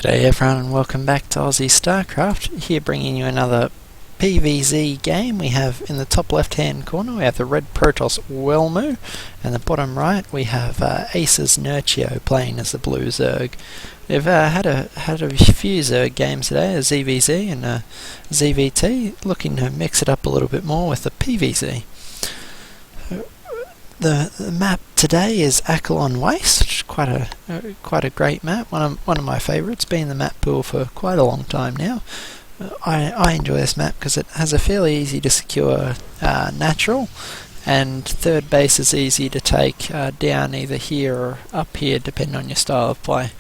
G'day everyone and welcome back to Aussie Starcraft, here bringing you another PvZ game. We have in the top left hand corner we have the red Protoss Welmu, and the bottom right we have Ace's Nerchio playing as the blue Zerg. We've had a few Zerg games today, a ZvZ and a ZvT, looking to mix it up a little bit more with the PvZ. The map today is Akelon Waste, which is quite a great map. One of my favourites, been in the map pool for quite a long time now. I enjoy this map because it has a fairly easy to secure natural, and third base is easy to take down either here or up here, depending on your style of play.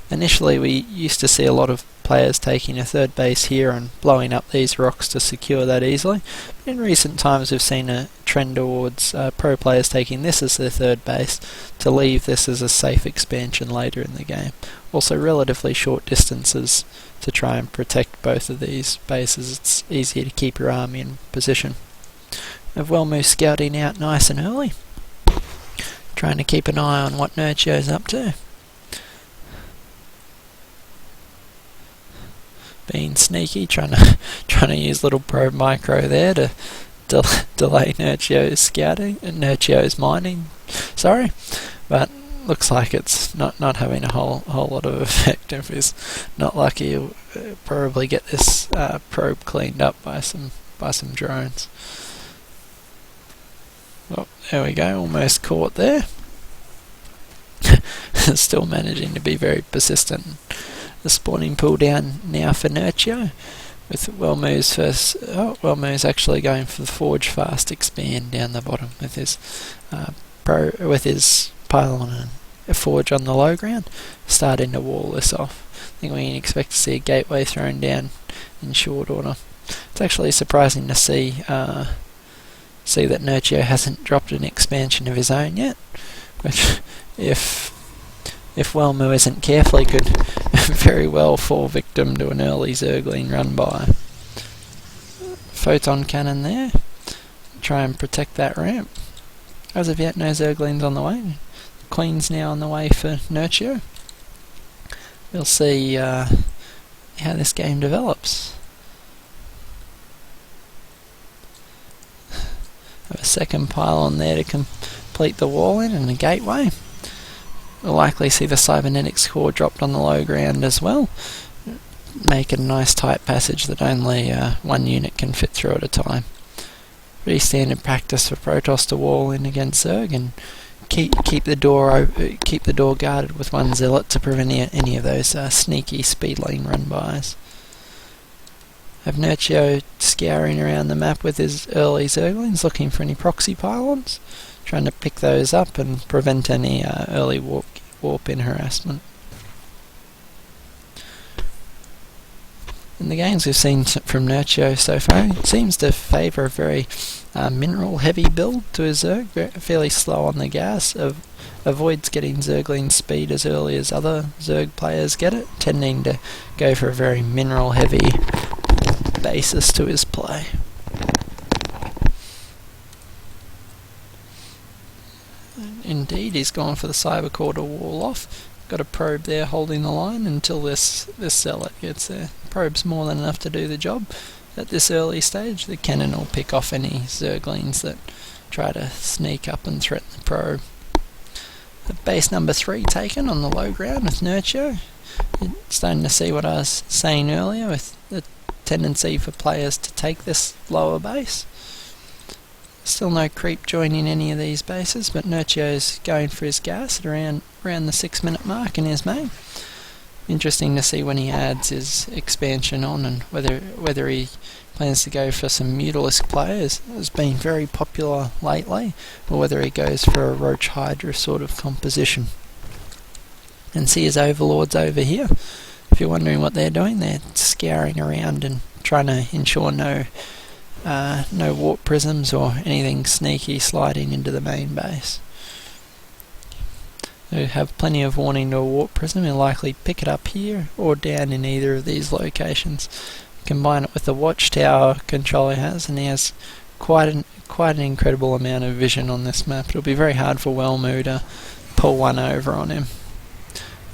Initially we used to see a lot of players taking a third base here and blowing up these rocks to secure that easily. But in recent times we've seen a trend towards pro players taking this as their third base to leave this as a safe expansion later in the game. Also relatively short distances to try and protect both of these bases. It's easier to keep your army in position. We have Welmu scouting out nice and early, trying to keep an eye on what Nerchio's up to. Being sneaky, trying to use little probe micro there to delay Nerchio's scouting and Nerchio's mining. Sorry, but looks like it's not having a whole lot of effect. If he's not lucky, he'll probably get this probe cleaned up by some drones. Oh, there we go, almost caught there. Still managing to be very persistent. The spawning pool down now for Nerchio, with Welmu's first. Welmu's actually going for the forge fast expand down the bottom with his pylon and a forge on the low ground, starting to wall this off. I think we can expect to see a gateway thrown down in short order. It's actually surprising to see that Nerchio hasn't dropped an expansion of his own yet, which if Welmu isn't careful, he could very well fall victim to an early Zergling run by. Photon cannon there, try and protect that ramp. As of yet, no Zerglings on the way. Queen's now on the way for Nerchio. We'll see how this game develops. Have a second pylon there to complete the wall in and a gateway. We'll likely see the cybernetics core dropped on the low ground as well, make it a nice tight passage that only one unit can fit through at a time. Pretty standard practice for Protoss to wall in against Zerg and keep the door guarded with one zealot to prevent any of those sneaky speed lane run bys. Have Nerchio scouring around the map with his early Zerglings, looking for any proxy pylons, trying to pick those up and prevent any early warp in harassment. In the games we've seen from Nerchio so far, it seems to favour a very mineral heavy build to his Zerg, fairly slow on the gas, avoids getting Zergling speed as early as other Zerg players get it, tending to go for a very mineral heavy basis to his play. Indeed, he's gone for the cyber core to wall off. Got a probe there holding the line until this zealot gets there. Probe's more than enough to do the job. At this early stage, the cannon will pick off any Zerglings that try to sneak up and threaten the probe. The base number 3 taken on the low ground with Nerchio. You're starting to see what I was saying earlier with the tendency for players to take this lower base. Still no creep joining any of these bases, but Nerchio's going for his gas at around the 6 minute mark in his main. Interesting to see when he adds his expansion on and whether he plans to go for some Mutalisk players, has been very popular lately, or whether he goes for a Roach Hydra sort of composition. And see his overlords over here. If you're wondering what they're doing, they're scouring around and trying to ensure no warp prisms or anything sneaky sliding into the main base. They have plenty of warning to a warp prism. He'll likely pick it up here or down in either of these locations. Combine it with the watchtower control he has, and he has quite an incredible amount of vision on this map. It'll be very hard for Welmu to pull one over on him.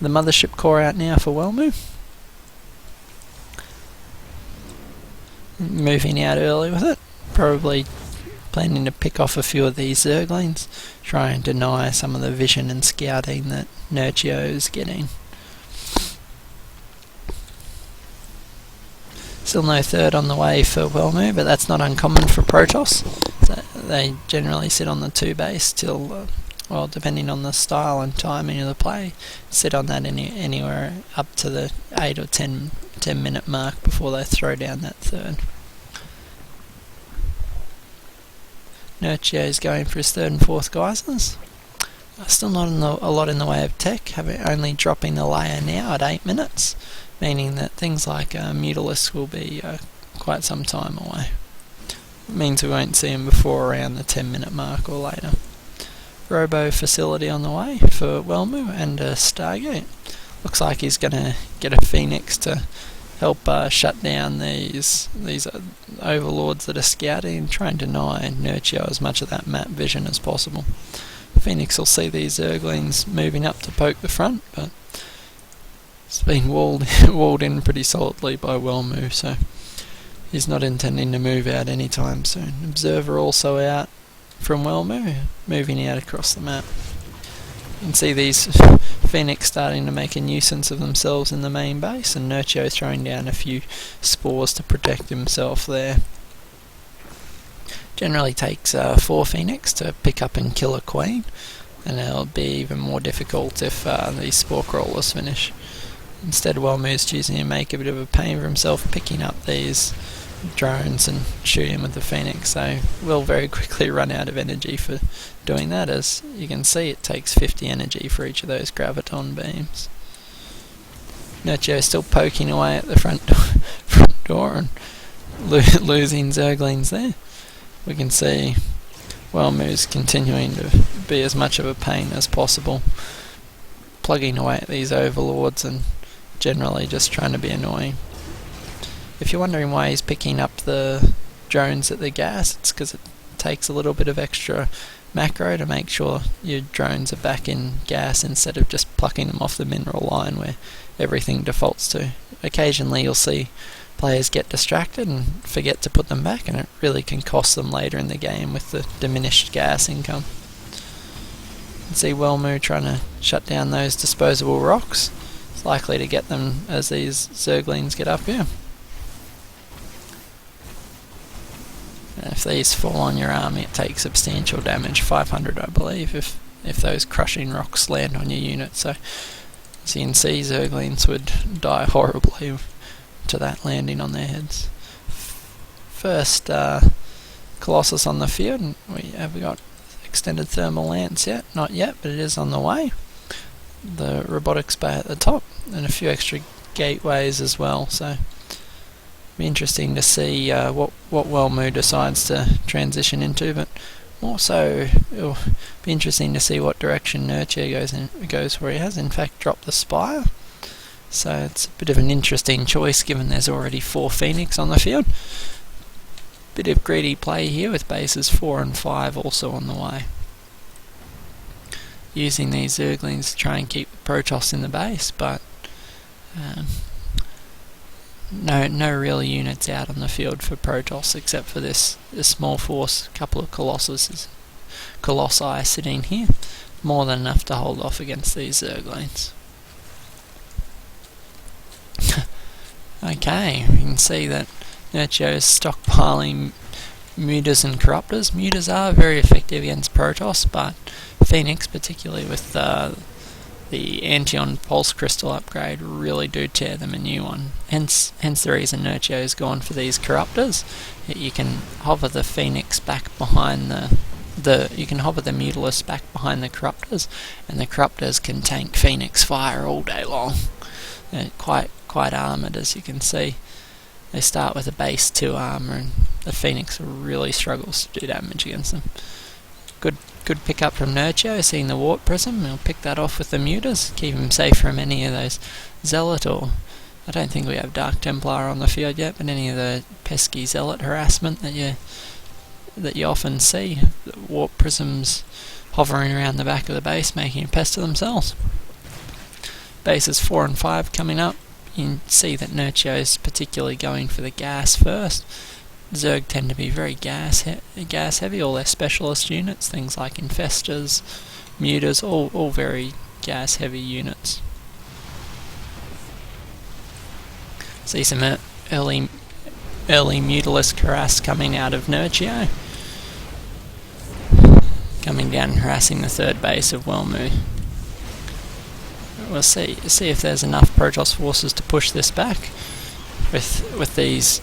The mothership core out now for Welmu. moving out early with it, probably planning to pick off a few of these Zerglings, try and deny some of the vision and scouting that Nerchio is getting. Still no third on the way for Welmu, but that's not uncommon for Protoss. So they generally sit on the 2 base till, well, depending on the style and timing of the play, sit on that anywhere up to the 8 or 10 minute mark before they throw down that third. Nerchio is going for his 3rd and 4th geysers. Still not a lot in the way of tech, only dropping the layer now at 8 minutes, meaning that things like Mutalisk will be quite some time away. It means we won't see him before around the 10 minute mark or later. Robo facility on the way for Welmu and a Stargate. Looks like he's going to get a Phoenix to help shut down these overlords that are scouting and try and deny Nerchio as much of that map vision as possible. Phoenix will see these Zerglings moving up to poke the front, but it's been walled in pretty solidly by Welmu, so he's not intending to move out anytime soon. Observer also out from Welmu, moving out across the map. You can see these Phoenix starting to make a nuisance of themselves in the main base, and Nerchio throwing down a few spores to protect himself there. Generally takes 4 Phoenix to pick up and kill a queen, and it'll be even more difficult if these spore crawlers finish. Instead, Welmu's choosing to make a bit of a pain for himself, picking up these drones and shooting with the Phoenix, so we'll very quickly run out of energy for doing that. As you can see, it takes 50 energy for each of those graviton beams. Nerchio still poking away at the front door and losing Zerglings there. We can see Welmu's continuing to be as much of a pain as possible, plugging away at these overlords and generally just trying to be annoying. If you're wondering why he's picking up the drones at the gas, it's because it takes a little bit of extra macro to make sure your drones are back in gas instead of just plucking them off the mineral line where everything defaults to. Occasionally you'll see players get distracted and forget to put them back, and it really can cost them later in the game with the diminished gas income. You can see Welmu trying to shut down those disposable rocks. It's likely to get them as these Zerglings get up here. If these fall on your army, it takes substantial damage, 500 I believe, if those crushing rocks land on your unit. So as you can see, Zerglings would die horribly to that landing on their heads. First Colossus on the field. Have we got extended thermal lance yet? Not yet, but it is on the way. The robotics bay at the top, and a few extra gateways as well, so it'll be interesting to see what Welmu decides to transition into, but more so it'll be interesting to see what direction Nerchio goes where he has in fact dropped the spire. So it's a bit of an interesting choice given there's already 4 Phoenix on the field. Bit of greedy play here with bases 4 and 5 also on the way. Using these Zerglings to try and keep Protoss in the base, but no real units out on the field for Protoss except for this small force, a couple of Colossi sitting here. More than enough to hold off against these Zerglings. Okay, we can see that Nerchio is stockpiling Mutas and Corruptors. Mutas are very effective against Protoss, but Phoenix, particularly with the Antion Pulse Crystal upgrade, really do tear them a new one. Hence the reason Nerchio has gone for these Corruptors. You can hover the Phoenix back behind you can hover the Mutalisk back behind the Corruptors, and the Corruptors can tank Phoenix fire all day long. They're quite armoured, as you can see. They start with a base 2 armour, and the Phoenix really struggles to do damage against them. Good pick up from Nerchio, seeing the Warp Prism. He'll pick that off with the Mutas, keep him safe from any of those Zealot, or I don't think we have Dark Templar on the field yet, but any of the pesky Zealot harassment that you often see. The Warp Prisms hovering around the back of the base, making a pest of themselves. Bases 4 and 5 coming up. you can see that Nerchio is particularly going for the gas first. Zerg tend to be very gas heavy, all their specialist units, things like infestors, muters, all very gas heavy units. See some early Mutalisk harass coming out of Nerchio. Coming down and harassing the third base of Welmu. We'll see if there's enough Protoss forces to push this back. With these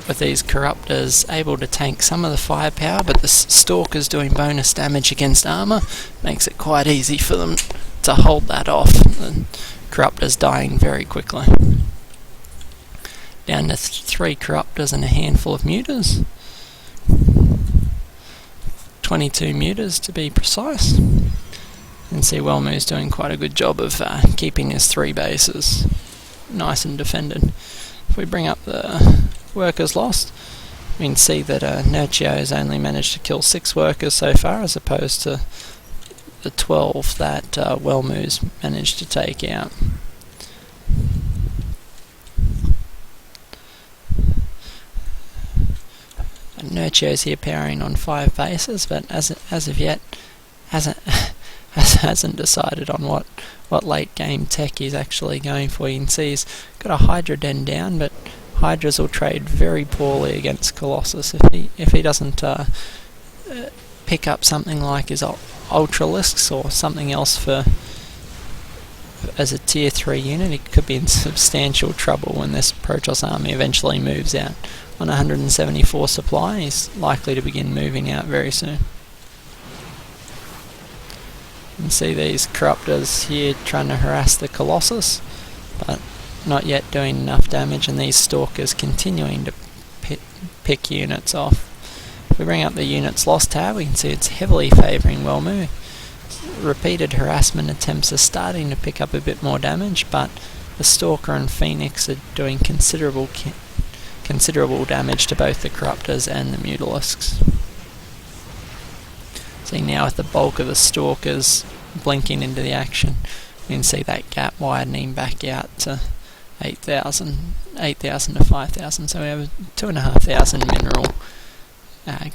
Corruptors able to tank some of the firepower, but the Stalkers doing bonus damage against armour makes it quite easy for them to hold that off. The Corruptors dying very quickly. Down to 3 Corruptors and a handful of Muters. 22 Muters to be precise. And see Welmu's doing quite a good job of keeping his 3 bases nice and defended. If we bring up the workers lost, we can see that Nerchio has only managed to kill 6 workers so far, as opposed to the 12 that Welmu's managed to take out. Nerchio's here powering on 5 bases, but as of yet hasn't decided on what late game tech he's actually going for. You can see he's got a Hydra Den down, but Hydras will trade very poorly against Colossus if he doesn't pick up something like his Ultralisks or something else for as a tier 3 unit. He could be in substantial trouble when this Protoss army eventually moves out. On 174 supply, he's likely to begin moving out very soon. You can see these Corruptors here trying to harass the Colossus, but not yet doing enough damage, and these Stalkers continuing to pick units off. If we bring up the units lost tab, we can see it's heavily favouring Welmu. Repeated harassment attempts are starting to pick up a bit more damage, but the Stalker and Phoenix are doing considerable damage to both the Corruptors and the Mutalisks. See now with the bulk of the Stalkers blinking into the action, you can see that gap widening back out to 8,000 to 5,000, so we have a 2,500 mineral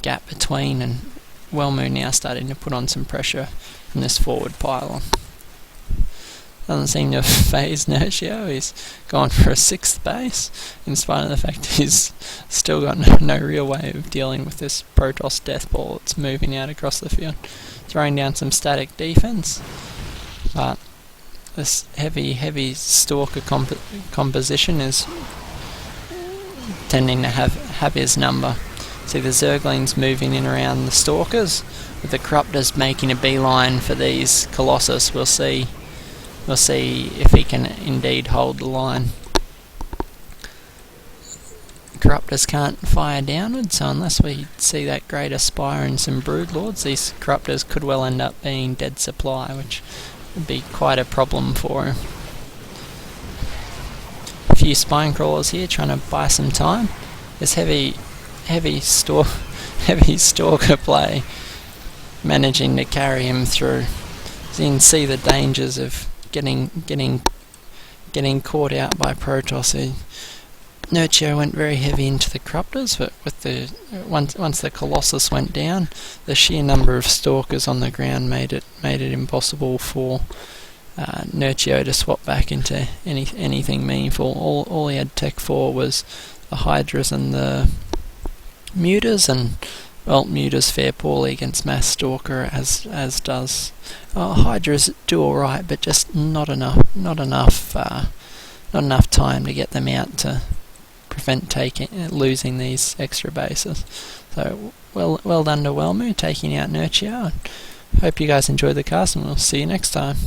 gap between, and Welmu now starting to put on some pressure from this forward pylon. Doesn't seem to have phased Nerchio. He's gone for a 6th base, in spite of the fact he's still got no real way of dealing with this Protoss death ball that's moving out across the field. Throwing down some static defense, but this heavy Stalker composition is tending to have his number. See the Zerglings moving in around the Stalkers, with the Corruptors making a beeline for these Colossus. We'll see if he can indeed hold the line. Corruptors can't fire downwards, so unless we see that Greater Spire and some Broodlords, these Corruptors could well end up being dead supply, which would be quite a problem for him. A few Spine Crawlers here trying to buy some time. This heavy Stalker play managing to carry him through. So you can see the dangers of getting caught out by Protoss. Nerchio went very heavy into the Corruptors, but once the Colossus went down, the sheer number of Stalkers on the ground made it impossible for Nerchio to swap back into anything meaningful. All he had tech for was the Hydras and the Muters, and well, Muters fare poorly against Mass Stalker, as does Hydras do alright, but just not enough time to get them out to prevent losing these extra bases. So well done to Welmu taking out Nerchio. Hope you guys enjoyed the cast, and we'll see you next time.